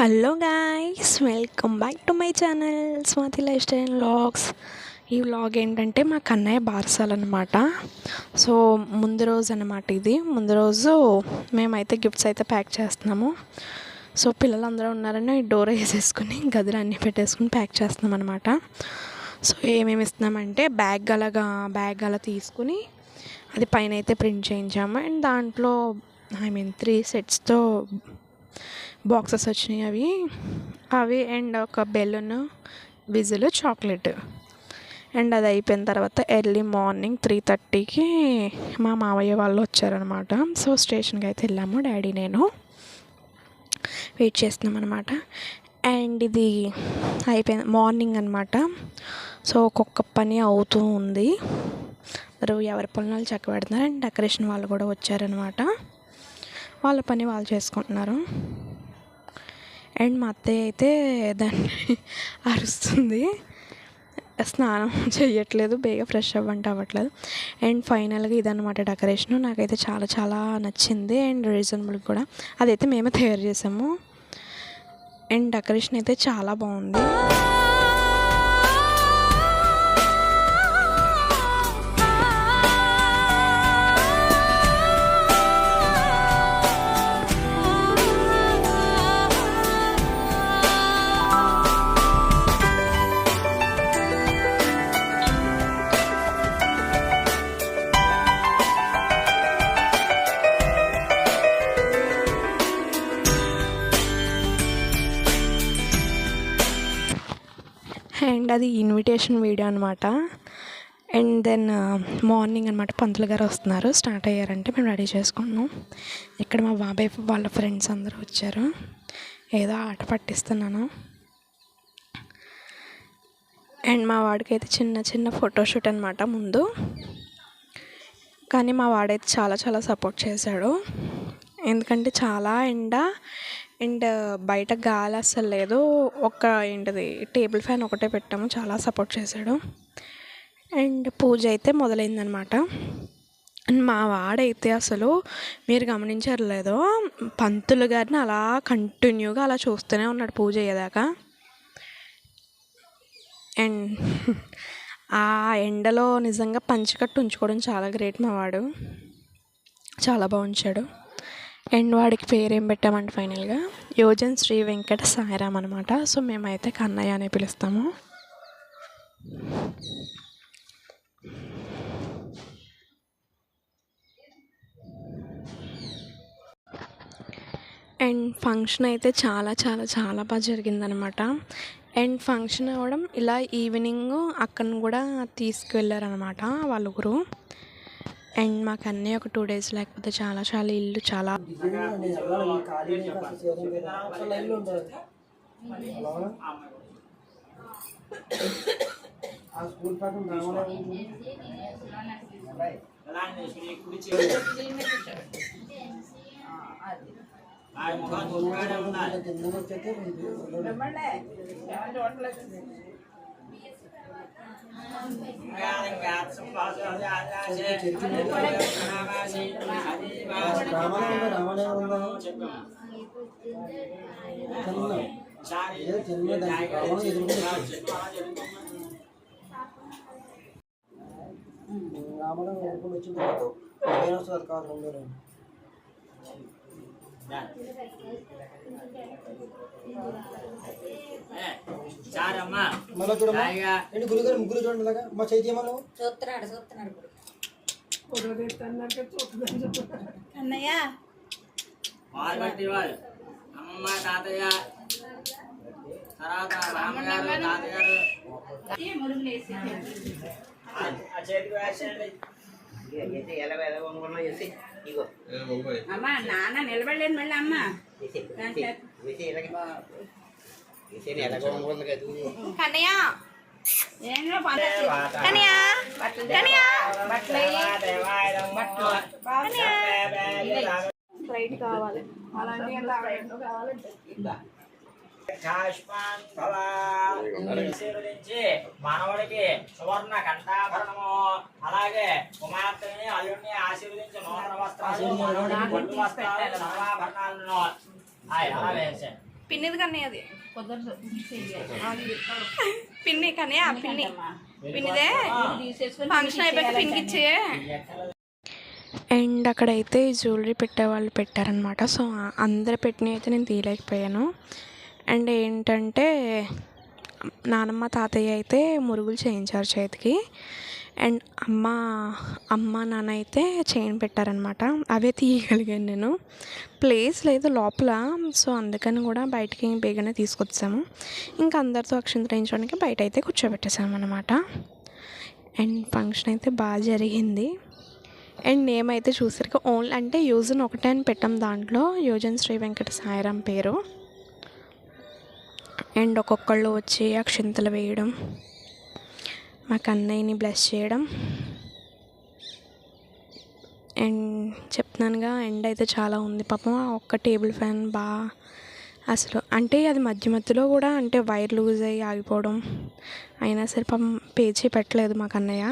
Hello guys, welcome back to my channel Swathi life style vlogs. ఈ vlog ఏంటంటే మా కన్నయ్య బారసాల అనమాట. సో ముందు రోజు మేమైతే గిఫ్ట్స్ అయితే ప్యాక్ చేస్తున్నాము. సో పిల్లలందరూ ఉన్నారని డోర్ వేసేసుకుని గదులు అన్నీ పెట్టేసుకుని ప్యాక్ చేస్తున్నాం అనమాట. సో ఏమేమి ఇస్తున్నామంటే బ్యాగ్ అలా తీసుకుని అది పైన అయితే ప్రింట్ చేయించాము. అండ్ దాంట్లో 3 సెట్స్తో బాక్సెస్ వచ్చినాయి. అవి అండ్ ఒక బెలూన్, విజిల్, చాక్లెట్. అండ్ అది అయిపోయిన తర్వాత ఎర్లీ మార్నింగ్ 3:30కి మా మావయ్య వాళ్ళు వచ్చారనమాట. సో స్టేషన్కి అయితే వెళ్ళాము, డాడీ నేను వెయిట్ చేస్తున్నాం అనమాట. అండ్ ఇది అయిపోయింది మార్నింగ్ అనమాట. సో ఒక్కొక్క పని అవుతూ ఉంది, మరి ఎవరి పనులు చక్క పెడుతున్నారు. అండ్ డెకరేషన్ వాళ్ళు కూడా వచ్చారనమాట, వాళ్ళ పని వాళ్ళు చేసుకుంటున్నారు. అండ్ మా అత్తయ్య అయితే దాన్ని అరుస్తుంది, స్నానం చేయట్లేదు, బేగా ఫ్రెష్ అవ్వట్లేదు. అండ్ ఫైనల్గా ఇదన్నమాట డెకరేషను. నాకైతే చాలా చాలా నచ్చింది అండ్ రీజనబుల్ కూడా. అదైతే మేమే తయారు చేసాము. అండ్ డెకరేషన్ అయితే చాలా బాగుంది. అండ్ అది ఇన్విటేషన్ వీడియో అనమాట. అండ్ దెన్ మార్నింగ్ అనమాట పంతులు గారు వస్తున్నారు, స్టార్ట్ అయ్యారంటే మేము రెడీ చేసుకున్నాం. ఇక్కడ మా బాబాయ్ వాళ్ళ ఫ్రెండ్స్ అందరూ వచ్చారు, ఏదో ఆట పట్టిస్తున్నాను. అండ్ మా వాడికి అయితే చిన్న ఫోటోషూట్ అనమాట ముందు. కానీ మా వాడైతే చాలా చాలా సపోర్ట్ చేశాడు, ఎందుకంటే చాలా ఎండ అండ్ బయట గాలి అస్సలు లేదు. టేబుల్ ఫ్యాన్ ఒకటే పెట్టాము, చాలా సపోర్ట్ చేశాడు. అండ్ పూజ అయితే మొదలైందనమాట. అండ్ మా వాడైతే అసలు మీరు గమనించారు లేదో, పంతులు గారిని అలా కంటిన్యూగా అలా చూస్తూనే ఉన్నాడు పూజ అయ్యేదాకా. అండ్ ఆ ఎండలో నిజంగా పంచకట్టు ఉంచుకోవడం చాలా గ్రేట్. మా వాడు చాలా బాగుంచాడు. అండ్ వాడికి పేరేం పెట్టామంటే ఫైనల్గా యోజన్ శ్రీ వెంకట సాయిరామ్ అనమాట. సో మేమైతే కన్నయ్య అని పిలుస్తాము. అండ్ ఫంక్షన్ అయితే చాలా చాలా చాలా బాగా జరిగిందనమాట. అండ్ ఫంక్షన్ అవ్వడం ఇలా ఈవినింగ్ అక్కడిని కూడా తీసుకువెళ్ళారనమాట వాళ్ళుగురు. అండ్ మాకు అన్నీ ఒక 2 days లేకపోతే చాలా చాలా ఇల్లు చాలా గురుగారు ముగ్గురు చూడండి, మా చైతన్యమలో చూస్తున్నాడు అన్నయ్య అమ్మమ్మ తాతయ్య తర్వాత రామగారు తాతగారు అమ్మ నాన్న నిలబడలేదు మళ్ళీ అమ్మ కన్నయ్య స్ప్రైట్ కావాలి, అలాంటి మానవుడికి సువర్ణ కంఠాభరణము, అలాగే కుమార్తెని అల్లుడిని ఆశీర్వదించి నూతన వస్త్రాలు, సర్వాభరణాలను అలా వేసే పిన్నిది కన్నయ్య అది కుదరదు పిన్ని కన్నయ్య పిన్ని పిన్నిదే ఫంక్షన్ అయిపోయాక పిన్నికి ఇచ్చే. అండ్ అక్కడైతే జ్యువెలరీ పెట్టే వాళ్ళు పెట్టారనమాట. సో అందరు పెట్టినవి అయితే నేను తీయలేకపోయాను. అండ్ ఏంటంటే నానమ్మ తాతయ్య అయితే మురుగులు చేయించారు చేతికి. అండ్ అమ్మ నాన్న అయితే చైన్ పెట్టారనమాట. అవే తీయగలిగాను నేను, ప్లేస్ లేదు లోపల. సో అందుకని కూడా బయటికి బేగానే తీసుకొచ్చాము. ఇంకా అందరితో అక్షింతలు వేయించడానికి బయట అయితే కూర్చోబెట్టేసాము అనమాట. అండ్ ఫంక్షన్ అయితే బాగా జరిగింది. అండ్ నేమ్ అయితే చూసరికి ఓన్లీ అంటే యూజన్ ఒకటే అని పెట్టాం దాంట్లో, యోజన్ శ్రీ వెంకట సాయిరాం పేరు. అండ్ ఒక్కొక్కళ్ళు వచ్చి అక్షింతలు వేయడం, మా కన్నయ్యని బ్లెస్ చేయడం. అండ్ చెప్తున్నానుగా ఎండ్ అయితే చాలా ఉంది పాపం. ఒక్క టేబుల్ ఫ్యాన్ అసలు అంటే అది మధ్య మధ్యలో కూడా అంటే వైర్ లూజ్ అయ్యి ఆగిపోవడం, అయినా సరే పాపం పేచీ పెట్టలేదు మా కన్నయ్య,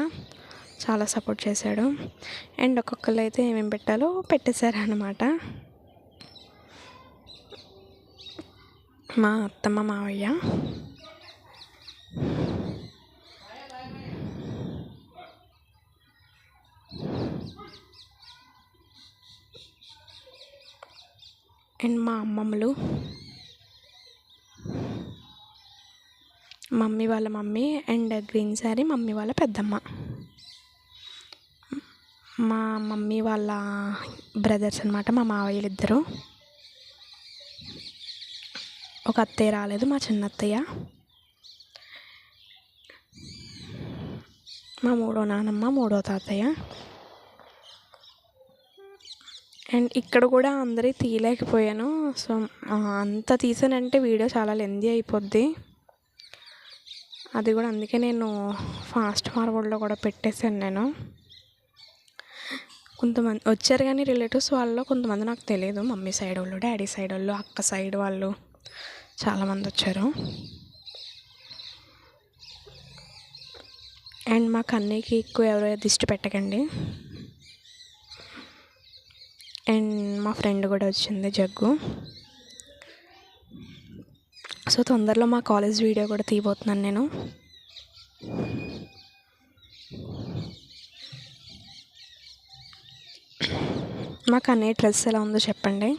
చాలా సపోర్ట్ చేశాడు. అండ్ ఒక్కొక్కళ్ళు అయితే ఏమేమి పెట్టాలో పెట్టేశారనమాట. మా అత్తమ్మ మావయ్య. అండ్ మా అమ్మమ్మలు, మమ్మీ వాళ్ళ mummy, and green sari mummy వాళ్ళ పెద్దమ్మ. మా మమ్మీ వాళ్ళ బ్రదర్స్ అనమాట, మా మావయ్యలు ఇద్దరు. ఒక అత్తయ్య రాలేదు, మా చిన్న అత్తయ్య. మా మూడో నానమ్మ, మూడో తాతయ్య. అండ్ ఇక్కడ కూడా అందరి తీయలేకపోయాను. సో అంత తీసానంటే వీడియో చాలా లెందీ అయిపోద్ది. అది కూడా అందుకే నేను ఫాస్ట్ ఫార్వర్డ్లో కూడా పెట్టేశాను. నేను కొంతమంది వచ్చారు కానీ రిలేటివ్స్ వాళ్ళు, కొంతమంది నాకు తెలియదు. మమ్మీ సైడ్ వాళ్ళు, డాడీ సైడ్ వాళ్ళు, అక్క సైడ్ వాళ్ళు చాలామంది వచ్చారు. అండ్ మా కన్నయ్యకి ఎక్కువ ఎవరో దిష్టి పెట్టకండి. అండ్ మా ఫ్రెండ్ కూడా వచ్చింది, జగ్గు. సో తొందరలో మా కాలేజ్ వీడియో కూడా తీయబోతున్నాను నేను. మా కన్నయ్య డ్రెస్ ఎలా ఉందో చెప్పండి.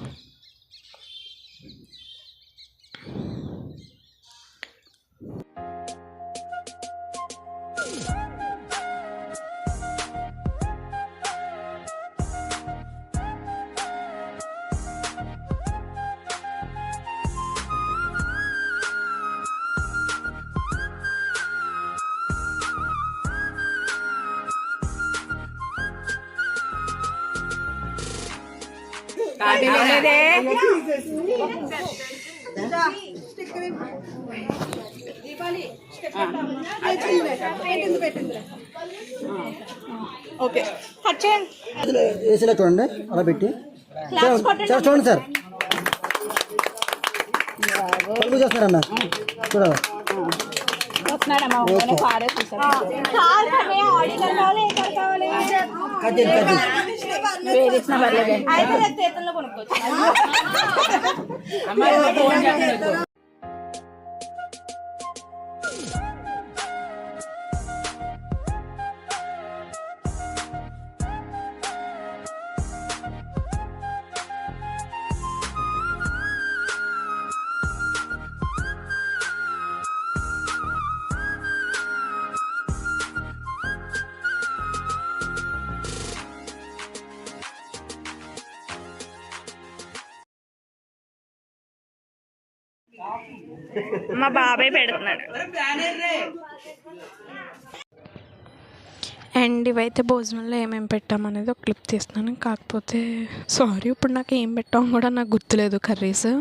ఓకే ఏసీలో చూడండి, అలా పెట్టి సార్ చూడండి సార్, పలుపు చేస్తున్నారన్న చూడాలి. మా బాబాయ్ పెడుతున్నాడు. అండ్ ఇవైతే భోజనంలో ఏమేమి పెట్టామనేది ఒక క్లిప్ తీస్తున్నాను. కాకపోతే సారీ, ఇప్పుడు నాకు ఏం పెట్టామో కూడా నాకు గుర్తులేదు. కర్రీస్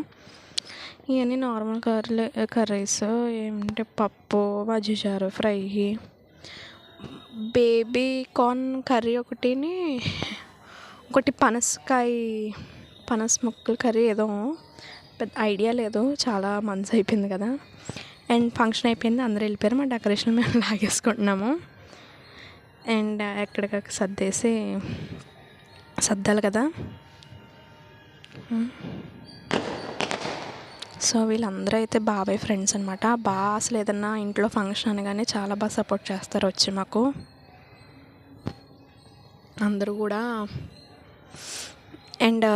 ఇవన్నీ నార్మల్ కర్రీస్ ఏమంటే పప్పు, మజ్జిచారు, ఫ్రై, బేబీ కార్న్ కర్రీ ఒకటిని, ఒకటి పనస ముక్కలు కర్రీ, ఏదో పెద్ద ఐడియా లేదు, చాలా మంత్స్ అయిపోయింది కదా. అండ్ ఫంక్షన్ అయిపోయింది, అందరూ వెళ్ళిపోయారు. మా డెకరేషన్ మేము లాగేసుకుంటున్నాము. అండ్ ఎక్కడికక్కడ సర్దాలి కదా. సో వీళ్ళందరూ అయితే బాబాయ్ ఫ్రెండ్స్ అనమాట. బాగా అసలు ఏదన్నా ఇంట్లో ఫంక్షన్ అనగానే చాలా బాగా సపోర్ట్ చేస్తారు వచ్చి మాకు. అందరూ కూడా అండ్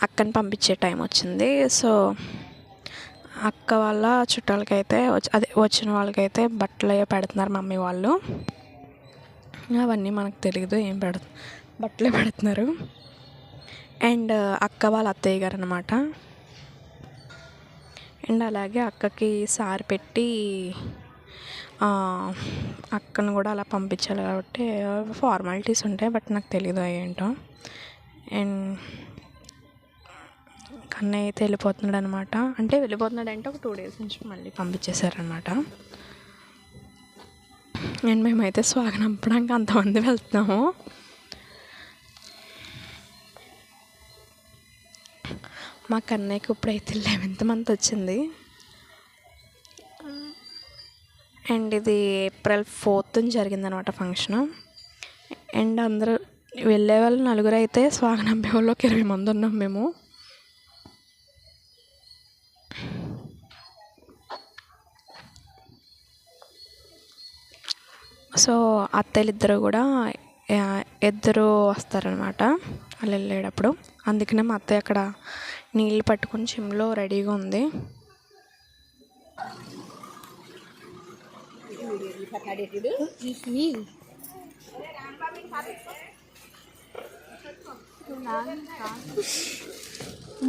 అక్కని పంపించే టైం వచ్చింది. సో అక్క వాళ్ళ చుట్టాలకైతే వచ్చిన వాళ్ళకైతే బట్టలు అయ్యే పెడుతున్నారు మమ్మీ వాళ్ళు. అవన్నీ మనకు తెలియదు ఏం బట్టలే పెడుతున్నారు. అండ్ అక్క వాళ్ళ అత్తయ్య గారు అనమాట. అండ్ అలాగే అక్కకి సారి పెట్టి అక్కను కూడా అలా పంపించాలి కాబట్టి ఫార్మాలిటీస్ ఉంటాయి, బట్ నాకు తెలీదు ఏంటో. అండ్ కన్నయ్య అయితే వెళ్ళిపోతున్నాడు అనమాట. అంటే వెళ్ళిపోతున్నాడంటే ఒక 2 days నుంచి మళ్ళీ పంపించేశారనమాట. అండ్ మేమైతే స్వాగతించడానికి అంతమంది వెళ్తున్నాము. మా కన్నయ్యకి ఇప్పుడైతే 11th month వచ్చింది. అండ్ ఇది April 4th జరిగిందనమాట ఫంక్షను. అండ్ అందరూ వెళ్ళే వాళ్ళు 4 అయితే స్వాగతింపే వాళ్ళు 20 మంది ఉన్నాం మేము. సో అత్తయ్యలు ఇద్దరు వస్తారనమాట వాళ్ళు వెళ్ళేటప్పుడు. అందుకనే మా అత్తయ్య అక్కడ నీళ్ళు పట్టుకొని జిమ్లో రెడీగా ఉంది.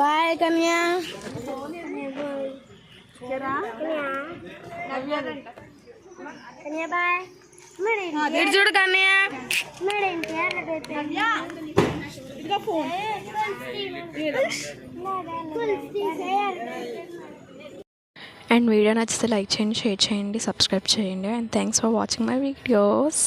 బాయ్ కన్యా. కన్యా బాయ్. ఇటు చూడు కన్యా. అండ్ వీడియో నచ్చితే లైక్ చేయండి, షేర్ చేయండి, సబ్స్క్రైబ్ చేయండి. And thanks for watching my videos.